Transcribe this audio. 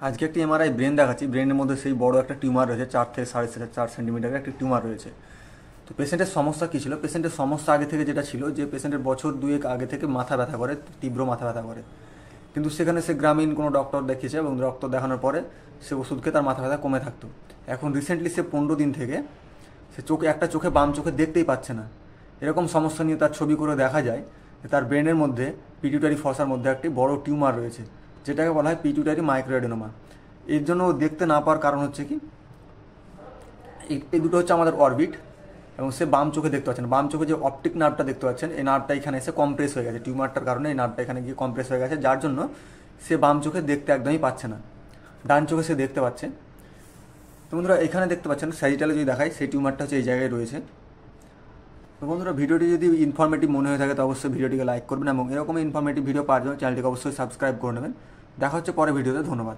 আজকে একটি MRI brain দেখাচ্ছি। ব্রেনের মধ্যে সেই বড় একটা টিউমার রয়েছে, 4 থেকে 4.5 সেন্টিমিটারের একটি টিউমার রয়েছে। তো পেশেন্টের সমস্যা কী ছিল? পেশেন্টের সমস্যা আগে থেকে যেটা ছিল যে পেশেন্টের বছর দুয়েক আগে থেকে মাথা ব্যথা করে, তীব্র মাথা ব্যথা করে। কিন্তু সেখানে সে গ্রামীণ কোনো ডক্টর দেখিয়েছে এবং ডক্টর দেখানোর পরে সে ওষুধ খেয়ে তার মাথা ব্যথা কমে থাকতো। এখন রিসেন্টলি সে 15 দিন থেকে সে একটা চোখে, বাম চোখে দেখতেই পাচ্ছে না। এরকম সমস্যা নিয়ে তার ছবি করে দেখা যায় যে তার ব্রেনের মধ্যে পিটিউটারি ফসার মধ্যে একটি বড় টিউমার রয়েছে, যেটাকে বলা হয় পিটিউটারি মাইক্রোএডেনোমা। এর জন্য ও দেখতে না পাওয়ার কারণ হচ্ছে কি, এই দুটো হচ্ছে আমাদের অরবিট, এবং সে বাম চোখে দেখতে পাচ্ছেন। বাম চোখে যে অপটিক নার্ভটা দেখতে পাচ্ছেন, এই নার্ভটা এখানে এসে কম্প্রেস হয়ে গেছে টিউমারটার কারণে। এই নার্ভটা এখানে গিয়ে কম্প্রেস হয়ে গেছে, যার জন্য সে বাম চোখে দেখতে একদমই পাচ্ছে না। ডান চোখে সে দেখতে পাচ্ছে। তো বন্ধুরা, এখানে দেখতে পাচ্ছেন স্যাজিটালে যদি দেখায়, সেই টিউমারটা হচ্ছে এই জায়গায় রয়েছে। তো বন্ধুরা, ভিডিওটি যদি ইনফরমেটিভ মনে হয়ে থাকে তো অবশ্যই ভিডিওটিকে লাইক করবেন এবং এরকমই ইনফরমেটিভ ভিডিও পাওয়ার জন্য চ্যানেলটিকে অবশ্যই সাবস্ক্রাইব করে নেবেন। দেখা হচ্ছে পরে ভিডিওতে। ধন্যবাদ।